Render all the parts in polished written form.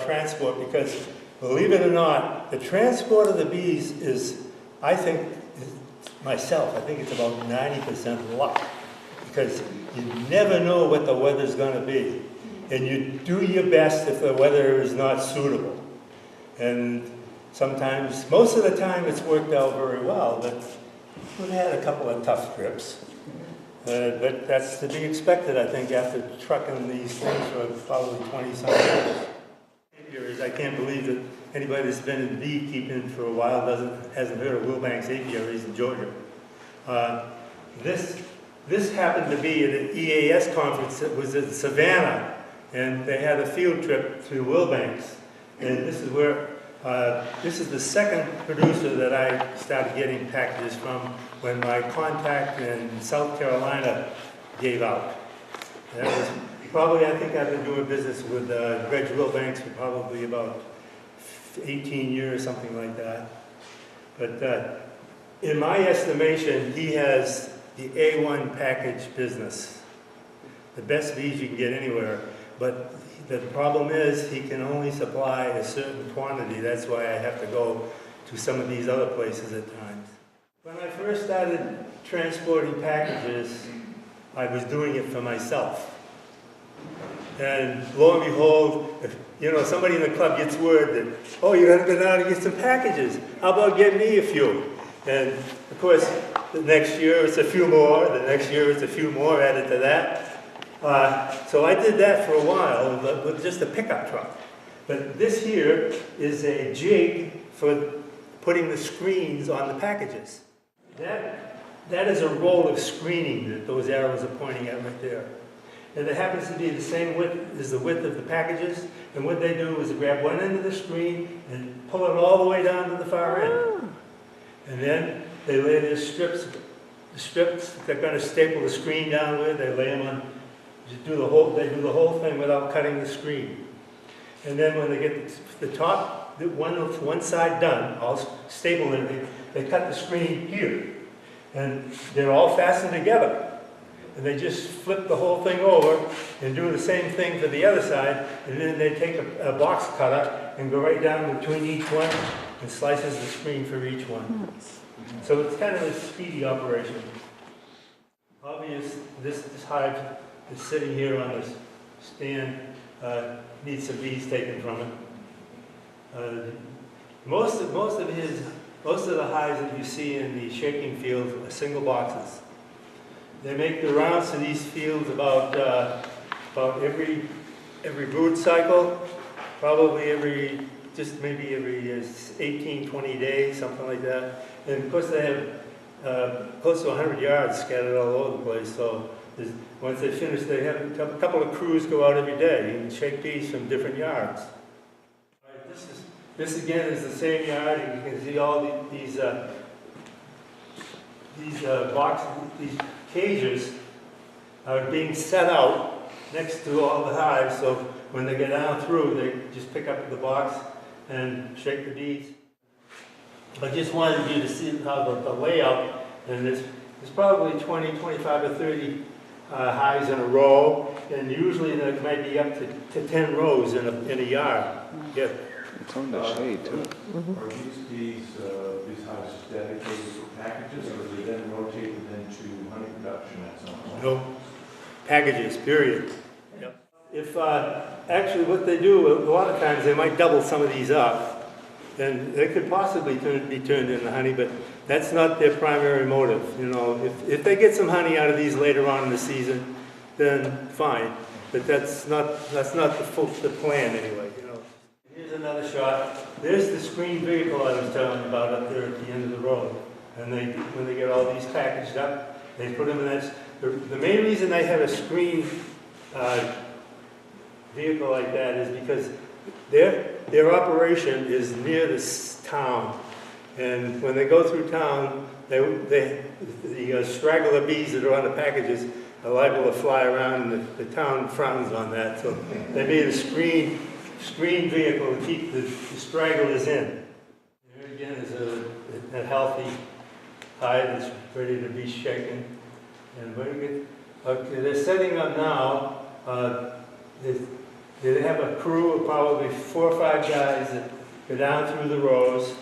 transport, because believe it or not, the transport of the bees is, I think, myself, I think it's about 90% luck, because you never know what the weather's going to be, and you do your best if the weather is not suitable. And sometimes, most of the time, it's worked out very well, but we've had a couple of tough trips. But that's to be expected, I think, after trucking these things for probably 20-some years. I can't believe that anybody that's been in beekeeping for a while hasn't heard of Wilbanks apiaries in Georgia. This happened to be at an EAS conference that was in Savannah, and they had a field trip through Wilbanks. And this is where, this is the second producer that I started getting packages from when my contact in South Carolina gave out. That was probably, I think I've been doing business with Reg Wilbanks for probably about 18 years, something like that. But in my estimation, he has the A1 package business. The best bees you can get anywhere. But the problem is he can only supply a certain quantity. That's why I have to go to some of these other places at times. When I first started transporting packages, I was doing it for myself. And lo and behold, if, you know, somebody in the club gets word that, oh, you got to go down and get some packages. How about getting me a few? And of course, the next year it's a few more. The next year it's a few more added to that. So I did that for a while with just a pickup truck. But this here is a jig for putting the screens on the packages. That is a roll of screening that those arrows are pointing at right there. And it happens to be the same width as the width of the packages. And what they do is grab one end of the screen and pull it all the way down to the far end. And then they lay their strips, the strips they're going to staple the screen down with, they lay them on, they do the whole thing without cutting the screen. And then when they get the top, one side done, all stapled, they cut the screen here. And they're all fastened together. And they just flip the whole thing over and do the same thing for the other side. And then they take a box cutter and go right down between each one and slices the screen for each one. So it's kind of a speedy operation. Obvious, this hive is sitting here on this stand, needs some bees taken from it. Most of the hives that you see in the shaking fields are single boxes. They make the rounds to these fields about every brood cycle, probably maybe every 18, 20 days, something like that. And of course they have close to 100 yards scattered all over the place. So once they finish, they have a couple of crews go out every day and shake bees from different yards. This again is the same yard, and you can see all these boxes, these cages are being set out next to all the hives, so when they get down through, they just pick up the box and shake the bees. I just wanted you to see how the layout, and there's probably 20, 25 or 30 hives in a row, and usually there might be up to 10 rows in a yard. Yeah. It's on the shade too. Are these hives dedicated to packages, or do they then rotated into honey production at some point? No, packages, period. Yep. If actually what they do, a lot of times they might double some of these up, and they could possibly be turned into honey, but that's not their primary motive. You know, if they get some honey out of these later on in the season, then fine. But that's not the plan anyway. You know. Here's another shot. There's the screen vehicle I was telling you about up there at the end of the road. And when they get all these packaged up, they put them in that. The main reason they have a screen vehicle like that is because their operation is near this town. And when they go through town, the straggler bees that are on the packages are liable to fly around, and the town frowns on that. So they made a screen vehicle to keep the stragglers in. Here again is a healthy hive that's ready to be shaken. And okay, they're setting up now. They have a crew of probably 4 or 5 guys that go down through the rows,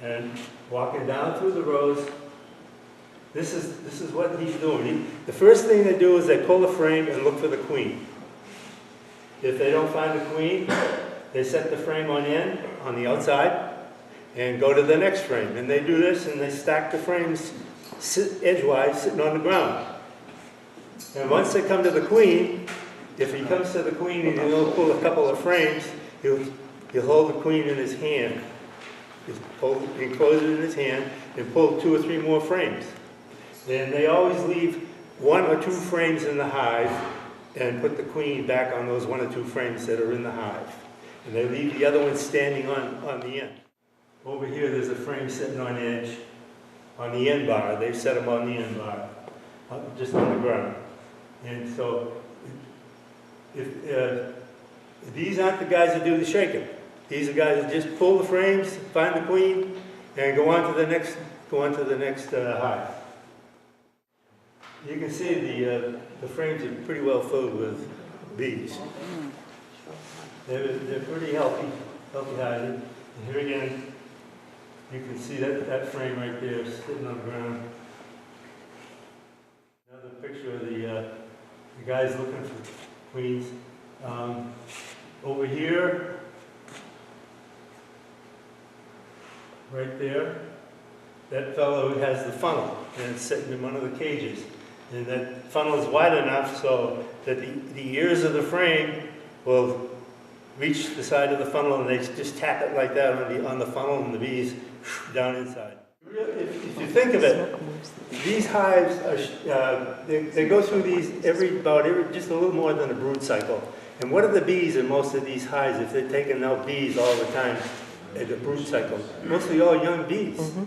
and walking down through the rows, this is what he's doing. The first thing they do is they pull the frame and look for the queen. If they don't find the queen, they set the frame on end, on the outside, and go to the next frame. And they do this, and they stack the frames edgewise, sitting on the ground. And once they come to the queen, if he comes to the queen and he'll pull a couple of frames, he'll hold the queen in his hand. He'll close it in his hand and pull 2 or 3 more frames. And they always leave 1 or 2 frames in the hive and put the queen back on those 1 or 2 frames that are in the hive. And they leave the other one standing on the end. Over here there's a frame sitting on edge, on the end bar. They set them on the end bar, just on the ground. And so, these aren't the guys that do the shaking. These are guys that just pull the frames, find the queen, and go on to the next hive. You can see the frames are pretty well filled with bees. They're pretty healthy hives. And here again, you can see that frame right there sitting on the ground. Another picture of the guys looking for queens. Over here, right there, that fellow has the funnel, and it's sitting in one of the cages. And that funnel is wide enough so that the ears of the frame will reach the side of the funnel, and they just tap it like that on the funnel, and the bees down inside. If you think of it, these hives are, they go through these just a little more than a brood cycle. And what are the bees in most of these hives if they're taking out bees all the time at the brood cycle? Mostly all young bees. Mm-hmm.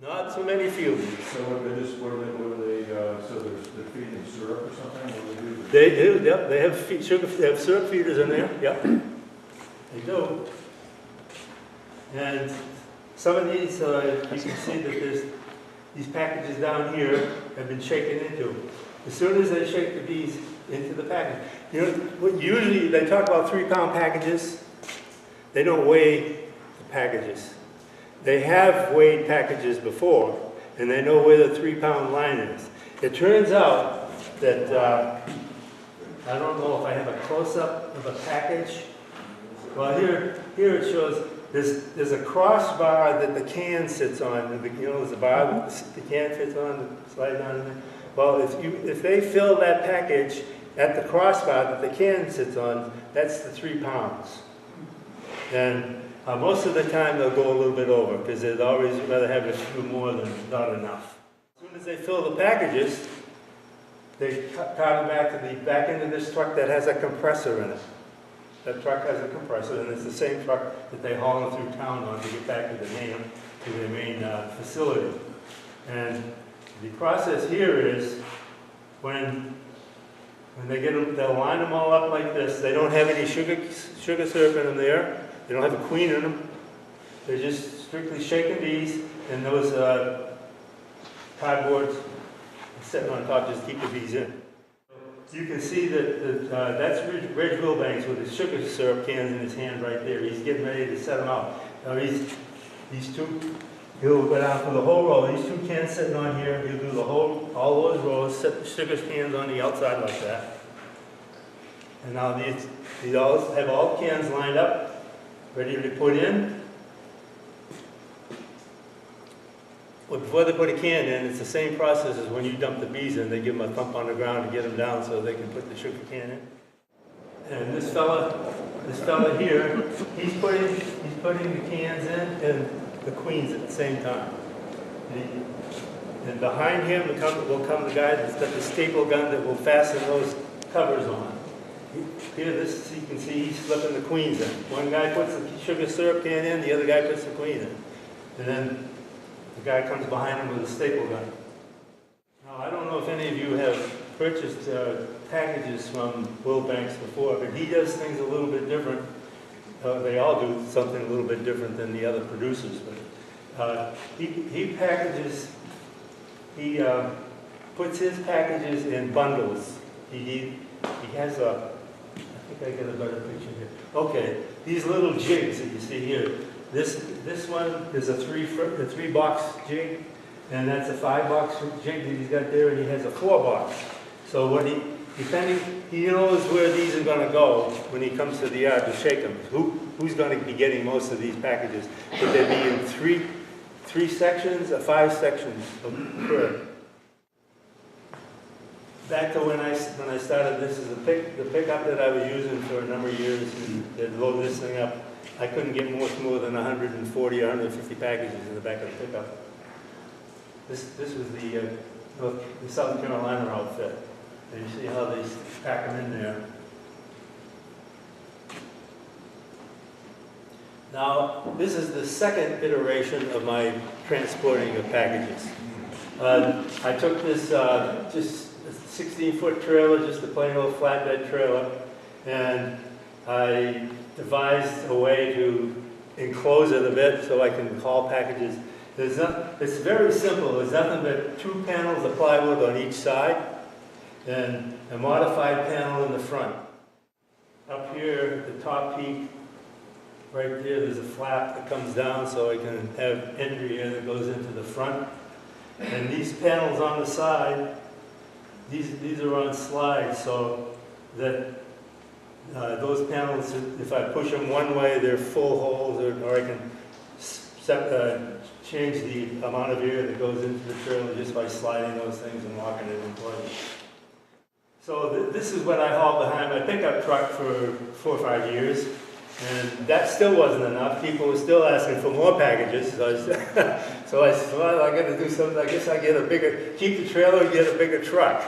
Not so many field bees. So so they're feeding syrup or something? What do they do? They do, yep. They have syrup feeders in there, yep. They do. And some of these, you can see that there's these packages down here have been shaken into. As soon as they shake the bees into the package, you know, usually they talk about 3-pound packages. They don't weigh the packages. They have weighed packages before, and they know where the 3-pound line is. It turns out that, I don't know if I have a close-up of a package. Well, here it shows there's a crossbar that the can sits on. You know, there's a bar that the can fits on, slide down in there. Well, if they fill that package at the crossbar that the can sits on, that's the 3 pounds. And most of the time they'll go a little bit over because they'd always rather have a few more than not enough. As soon as they fill the packages, they cart them back into this truck that has a compressor in it. That truck has a compressor, and it's the same truck that they haul them through town on to get back to their main facility. And the process here is when they get them, they'll line them all up like this. They don't have any sugar syrup in them there. They don't have a queen in them. They're just strictly shaking bees, and those cardboards sitting on top just keep the bees in. You can see that that's Reg Wilbanks with his sugar syrup cans in his hand right there. He's getting ready to set them out. Now he'll go down through the whole row. These 2 cans sitting on here. He'll do all those rows, set the sugar cans on the outside like that. And now these all have all cans lined up, ready to put in. Well, before they put a can in, it's the same process as when you dump the bees in. They give them a thump on the ground to get them down so they can put the sugar can in. And this fella here, he's putting the cans in and the queens at the same time. And behind him will come the guy that's got the staple gun that will fasten those covers on. Here, you can see he's slipping the queens in. One guy puts the sugar syrup can in, the other guy puts the queen in. And then the guy comes behind him with a staple gun. Now, I don't know if any of you have purchased packages from Wilbanks before, but he does things a little bit different. They all do something a little bit different than the other producers. But he puts his packages in bundles. He has I I get a better picture here. Okay, these little jigs that you see here. This one is a three box jig, and that's a 5-box jig that he's got there, and he has a 4-box. So what he knows where these are going to go when he comes to the yard to shake them. Who's going to be getting most of these packages? Could they be in three sections or 5 sections per? Back to when I started, this is the pickup that I was using for a number of years, and they'd load this thing up. I couldn't get much more than 140 or 150 packages in the back of the pickup. This was the South Carolina outfit. And you see how they pack them in there. Now, this is the second iteration of my transporting of packages. I took this just a 16-foot trailer, just a plain old flatbed trailer, and I devised a way to enclose it a bit so I can haul packages. It's very simple. There's nothing but 2 panels of plywood on each side and a modified panel in the front. Up here at the top peak, right there, there's a flap that comes down so I can have entry air that goes into the front. And these panels on the side, these are on slides so that those panels, if I push them one way, they're full holes, or I can change the amount of air that goes into the trailer just by sliding those things and locking it in place. So this is what I hauled behind my pickup truck for 4 or 5 years, and that still wasn't enough. People were still asking for more packages, so I said, well, I got to do something. I guess I get keep the trailer and get a bigger truck.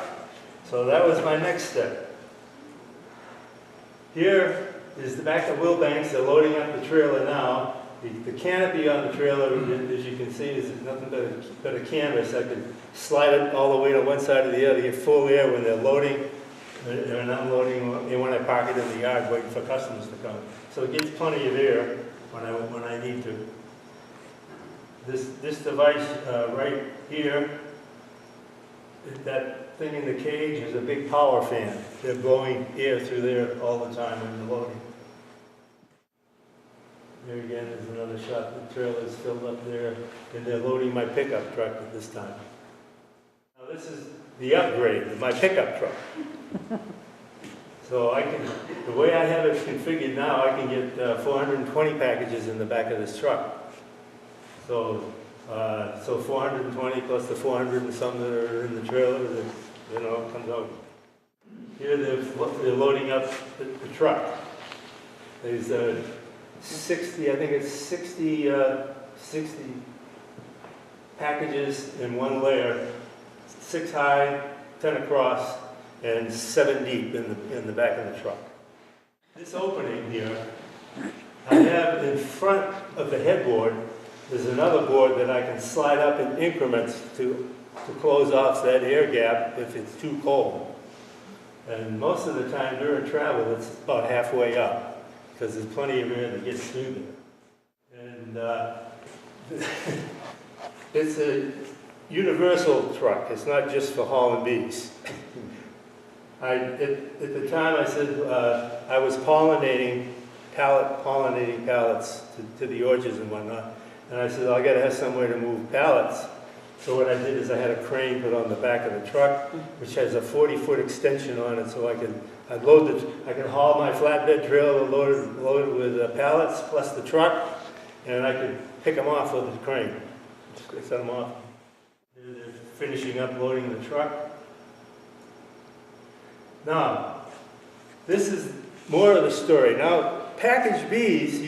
So that was my next step. Here is the back of wheel banks. They're loading up the trailer now. The canopy on the trailer, as you can see, is nothing but a canvas. I can slide it all the way to one side or the other, get full air when they're loading and unloading, and when I park it in the yard waiting for customers to come. So it gets plenty of air when I need to. This device right here, that thing in the cage is a big power fan. They're blowing air through there all the time when they're loading. There again is another shot. The trailer is filled up there, and they're loading my pickup truck at this time. Now this is the upgrade of my pickup truck. So the way I have it configured now, I can get 420 packages in the back of this truck. So 420 plus the 400 and some that are in the trailer, it comes out. Here they're loading up the truck. There's 60, I think it's 60 packages in one layer, 6 high, 10 across, and 7 deep in the back of the truck. This opening here, I have in front of the headboard, there's another board that I can slide up in increments to close off that air gap if it's too cold. And most of the time during travel, it's about halfway up, because there's plenty of air that gets through there. And it's a universal truck. It's not just for hauling bees. At the time I said I was pollinating pallets to the orchards and whatnot. And I said, I got to have somewhere to move pallets. So what I did is I had a crane put on the back of the truck, which has a 40-foot extension on it, so I could haul my flatbed trailer loaded with pallets plus the truck, and I could pick them off with the crane. Just set them off. They're finishing up loading the truck. Now, this is more of the story. Now, packaged bees,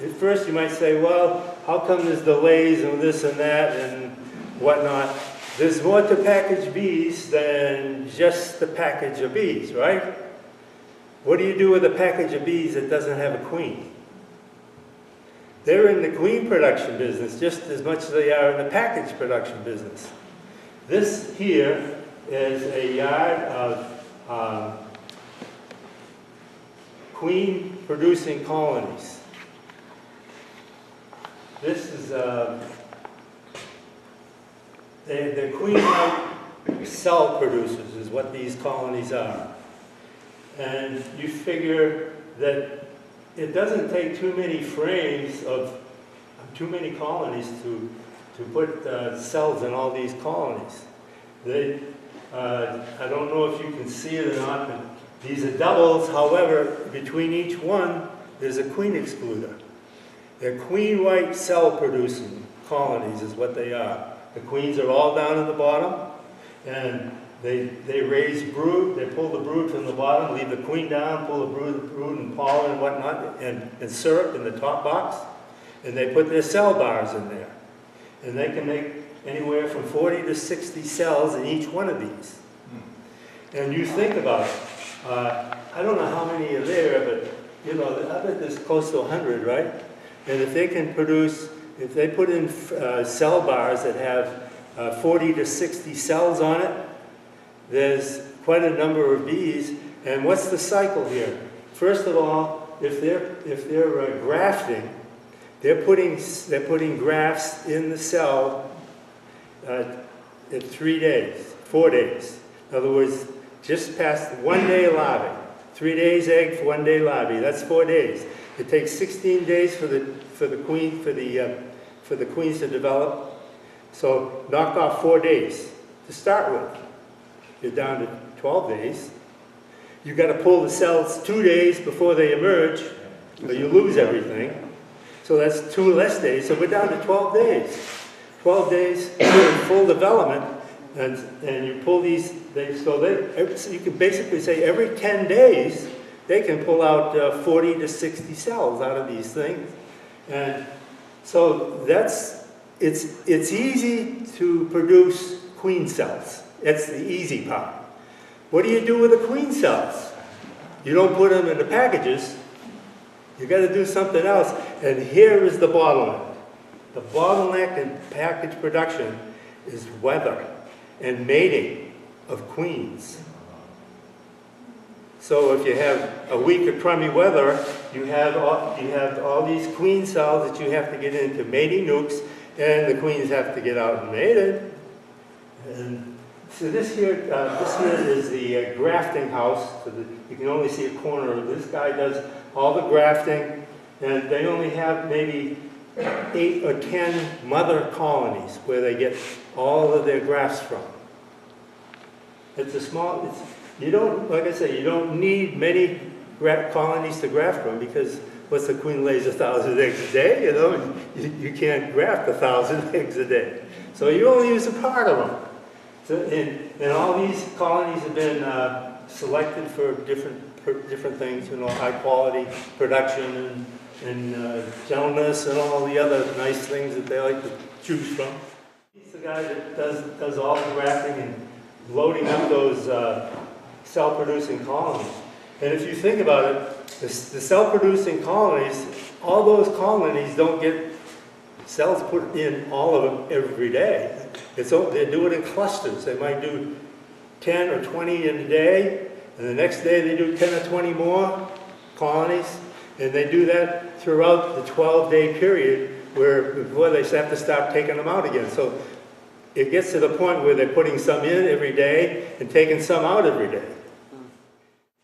at first you might say, well, how come there's delays and this and that and whatnot? There's more to packaged bees than just the package of bees, right? What do you do with a package of bees that doesn't have a queen? They're in the queen production business just as much as they are in the package production business. This here is a yard of queen producing colonies. This is the queen cell producers is what these colonies are. And you figure that it doesn't take too many frames of too many colonies to put cells in all these colonies. They, I don't know if you can see it or not, but these are doubles. However, between each one, there's a queen excluder. They're queen white cell producing colonies is what they are. The queens are all down at the bottom, and they raise brood. They pull the brood from the bottom, leave the queen down, pull the brood and pollen and whatnot, and syrup in the top box, and they put their cell bars in there. And they can make anywhere from 40 to 60 cells in each one of these. And you think about it. I don't know how many are there, but you know, I bet there's close to 100, right? And if they can produce, if they put in cell bars that have 40 to 60 cells on it, there's quite a number of bees. And what's the cycle here? First of all, if they're grafting, they're putting grafts in the cell in 3 days, 4 days. In other words, just past 1 day larvae. 3 days egg, 1 day larvae. That's 4 days. It takes 16 days for the queens to develop. So knock off 4 days to start with. You're down to 12 days. You got to pull the cells 2 days before they emerge, or you lose everything. So that's 2 less days. So we're down to 12 days. 12 days in full development, and you pull these. So you can basically say every 10 days they can pull out 40 to 60 cells out of these things, and so it's easy to produce queen cells. That's the easy part. What do you do with the queen cells? You don't put them in the packages. You got to do something else. And here is the bottleneck. The bottleneck in package production is weather and mating of queens. So if you have a week of crummy weather, you have all these queen cells that you have to get into mating nukes, and the queens have to get out and mated. And so this here is the grafting house. So you can only see a corner of this guy does all the grafting, and they only have maybe 8 or 10 mother colonies where they get all of their grafts from. It's a small, you don't, like I say, you don't need many colonies to graft from, because what's the queen lays 1,000 eggs a day, you know, you can't graft 1,000 eggs a day. So you only use a part of them. So, and all these colonies have been selected for different things, you know, high quality production and gentleness and all the other nice things that they like to choose from. He's the guy that does all the grafting and loading up those cell-producing colonies. And if you think about it, the cell-producing colonies, all those colonies don't get cells put in all of them every day. They do it in clusters. They might do 10 or 20 in a day, and the next day they do 10 or 20 more colonies, and they do that throughout the 12-day period before they have to start taking them out again. So it gets to the point where they're putting some in every day and taking some out every day.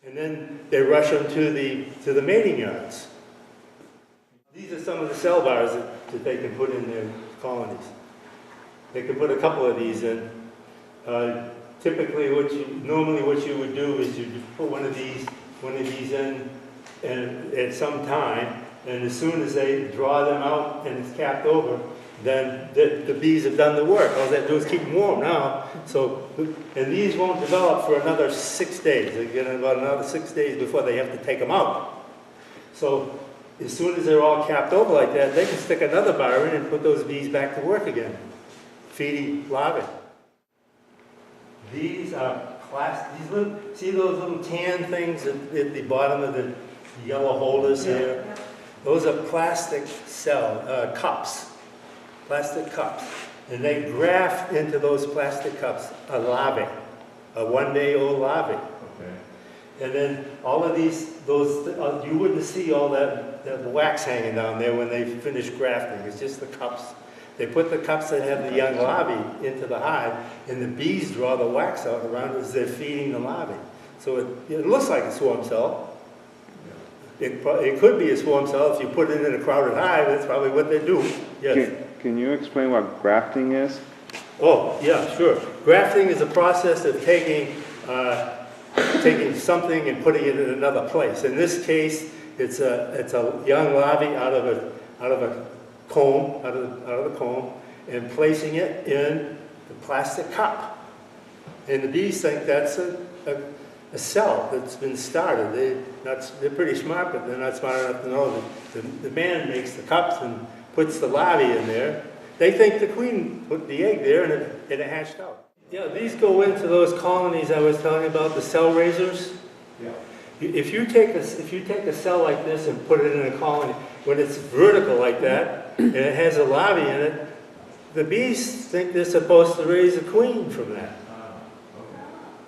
And then they rush them to the mating yards. These are some of the cell bars that they can put in their colonies. They can put a couple of these in. Typically, what you would do is you put one of these in, and at some time, and as soon as they draw them out and it's capped over, then the bees have done the work. All they have to do is keep them warm now. So, and these won't develop for another 6 days. They get about another 6 days before they have to take them out. So as soon as they're all capped over like that, they can stick another bar in and put those bees back to work again, feeding larvae. These are see those little tan things at the bottom of the yellow holders here? Those are plastic cups. Plastic cups. And they graft into those plastic cups a larvae, a 1-day-old larvae. Okay. And then all of you wouldn't see all that wax hanging down there when they finish grafting. It's just the cups. They put the cups that have the young larvae into the hive, and the bees draw the wax out around as they're feeding the larvae. So it looks like a swarm cell. It could be a swarm cell if you put it in a crowded hive. That's probably what they do. Yes. Can you explain what grafting is? Oh, yeah, sure. Grafting is a process of taking something and putting it in another place. In this case, it's a young larvae out of a comb, out of the comb, and placing it in the plastic cup. And the bees think that's a cell that's been started. They're pretty smart, but they're not smart enough to know that the man makes the cups and puts the larvae in there. They think the queen put the egg there and it hatched out. Yeah, these go into those colonies I was telling you about, the cell raisers. Yeah. If you take a cell like this and put it in a colony, when it's vertical like that, and it has a larvae in it, the bees think they're supposed to raise a queen from that.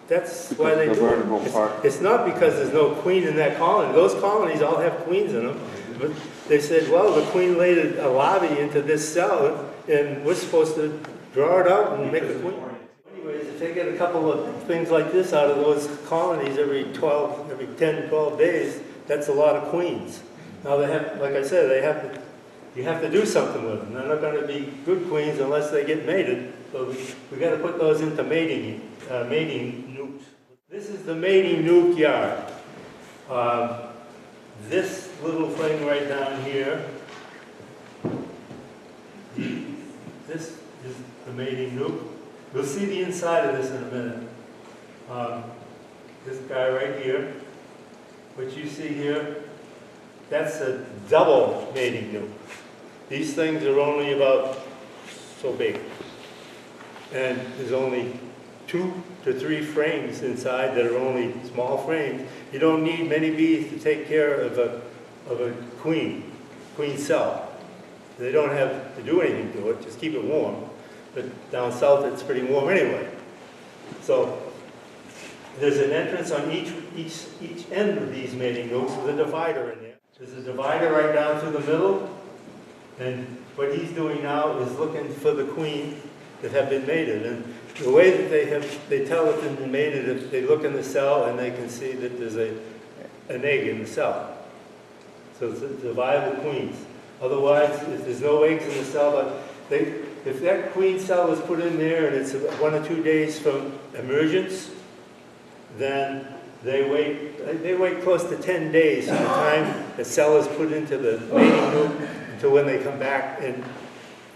That's why they do it. It's not because there's no queen in that colony. Those colonies all have queens in them. But they said, well, the queen laid a larvae into this cell, and we're supposed to draw it out and make a queen. Anyways, if they get a couple of things like this out of those colonies every 10, 12 days, that's a lot of queens. Now they have, like I said, you have to do something with them. They're not going to be good queens unless they get mated. So we got to put those into mating nukes. This is the mating nuke yard. This little thing right down here, this is the mating nuke. You'll see the inside of this in a minute. This guy right here, what you see here, that's a double mating nuke. These things are only about so big. And there's only 2 to 3 frames inside that are only small frames. You don't need many bees to take care of a queen cell. They don't have to do anything to it, just keep it warm. But down south it's pretty warm anyway. So there's an entrance on each end of these mating nukes with a divider in there. There's a divider right down through the middle, and what he's doing now is looking for the queen that have been mated. And the way that they tell if they've been mated, if they look in the cell and they can see that there's an egg in the cell. So it's the viable queens. Otherwise, if there's no eggs in the cell, if that queen cell is put in there and it's 1 or 2 days from emergence, then they wait close to 10 days from the time the cell is put into the mating nuke until when they come back and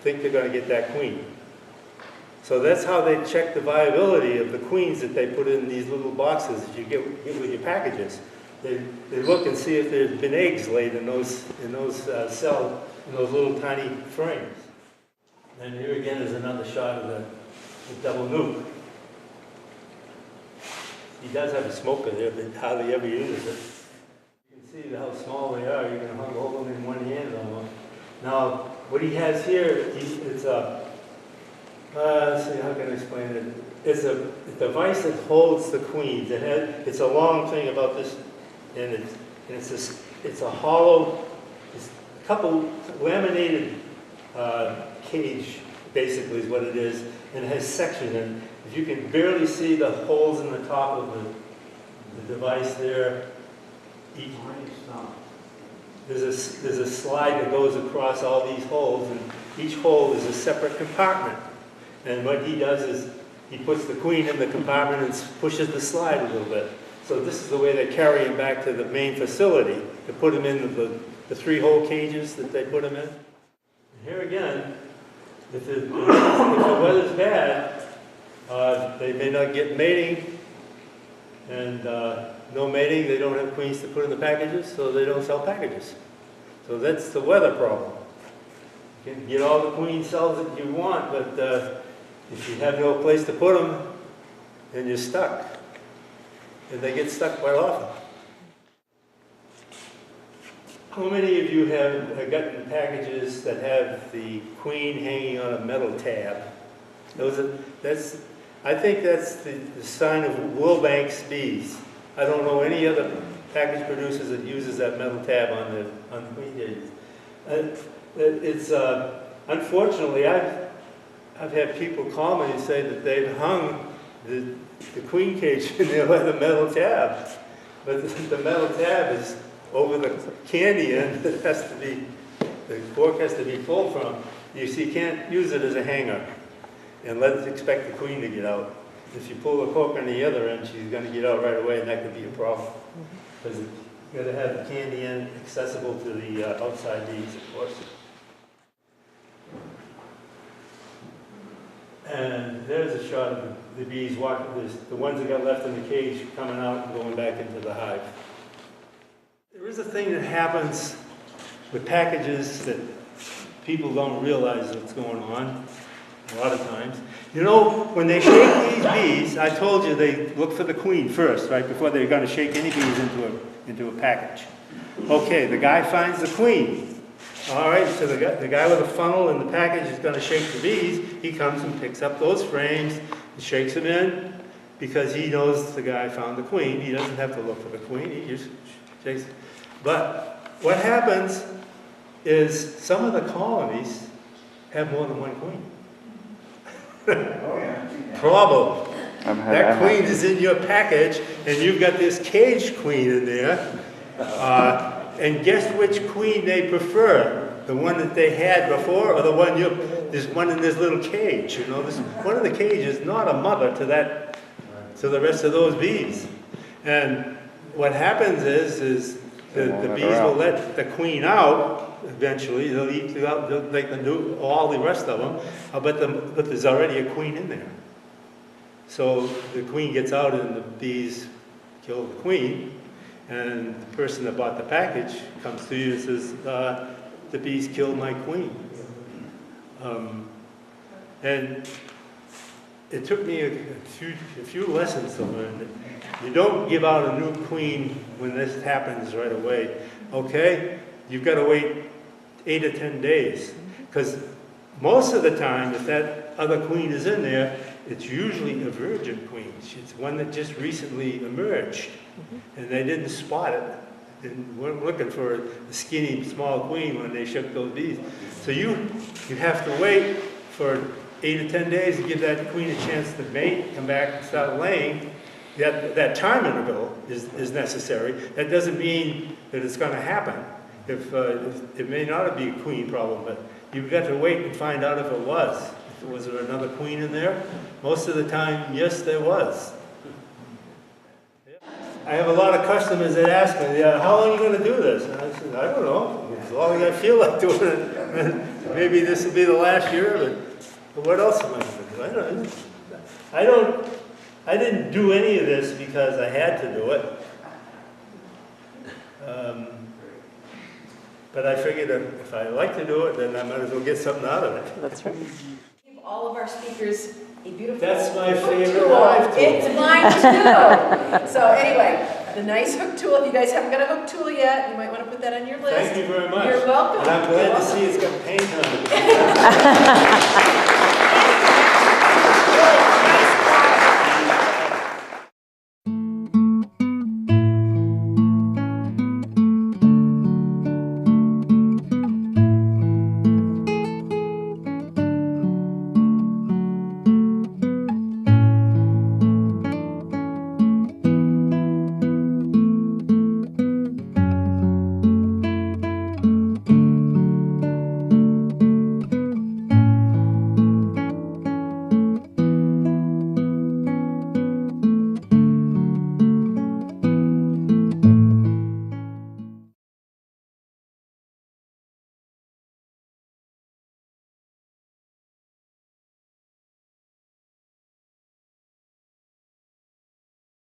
think they're going to get that queen. So that's how they check the viability of the queens that they put in these little boxes that you get with your packages. They look and see if there's been eggs laid in those cells, in those little tiny frames. And here again is another shot of the double nuke. He does have a smoker there, but hardly ever uses it. You can see how small they are. You can hold them in one hand almost. Now, what he has here, it's a, let's see, how can I explain it? It's a device that holds the queens. It's a long thing about this, and it's a hollow, it's a couple laminated cage, basically is what it is, and it has sections. And if you can barely see the holes in the top of the device there, there's a slide that goes across all these holes, and each hole is a separate compartment. And what he does is he puts the queen in the compartment and pushes the slide a little bit. So this is the way they carry him back to the main facility to put him in the 3-hole cages that they put him in. And here again, if the weather's bad, they may not get mating, and no mating, they don't have queens to put in the packages, so they don't sell packages. So that's the weather problem. You can get all the queen cells that you want, but if you have no place to put them, then you're stuck. And they get stuck quite often. How many of you have gotten packages that have the queen hanging on a metal tab? I think that's the sign of Wilbank's bees. I don't know any other package producers that uses that metal tab on queen cages. Unfortunately, I've had people call me and say that they've hung the queen cage in there by the metal tab. But the metal tab is over the candy end that has to be, the cork has to be pulled from. You see, you can't use it as a hanger and expect the queen to get out. If you pull the cork on the other end, she's going to get out right away, and that could be a problem. Because you got to have the candy end accessible to the outside bees, of course. And there's a shot of the bees walking, the ones that got left in the cage coming out and going back into the hive. There is a thing that happens with packages that people don't realize what's going on a lot of times. You know, when they shake these bees, I told you they look for the queen first, right, before they're going to shake any bees into a package. Okay, the guy finds the queen. All right, so the guy with the funnel and the package is going to shake the bees. He comes and picks up those frames and shakes them in because he knows the guy found the queen. He doesn't have to look for the queen. He just shakes. But what happens is some of the colonies have more than one queen. Problem. That queen is in your package, and you've got this cage queen in there. And guess which queen they prefer? The one that they had before, or the one there's one in this little cage. You know, one of the cages is not a mother to the rest of those bees. And what happens is the bees will let the queen out. Eventually, they'll eat like all the rest of them, but there's already a queen in there. So the queen gets out, and the bees kill the queen. And the person that bought the package comes to you and says, the bees killed my queen. And it took me a few lessons to learn that you don't give out a new queen when this happens right away. Okay? You've got to wait 8 or 10 days. Because most of the time, if that other queen is in there, it's usually a virgin queen. It's one that just recently emerged. And they didn't spot it. They weren't looking for a skinny, small queen when they shook those bees. So you have to wait for 8 or 10 days to give that queen a chance to mate, come back and start laying. That time interval is necessary. That doesn't mean that it's going to happen. If it may not be a queen problem, but you've got to wait and find out if it was. Was there another queen in there? Most of the time, yes, there was. I have a lot of customers that ask me, how long are you going to do this? And I said, I don't know, as long as I feel like doing it. Maybe this will be the last year, but what else am I going to do? I didn't do any of this because I had to do it. But I figured if I like to do it, then I might as well get something out of it. That's right. Give all of our speakers a beautiful That's my hook favorite tool. live tool. It's mine too. So anyway, the nice hook tool. If you guys haven't got a hook tool yet, you might want to put that on your list. Thank you very much. You're welcome. And I'm glad to see it's got paint on it.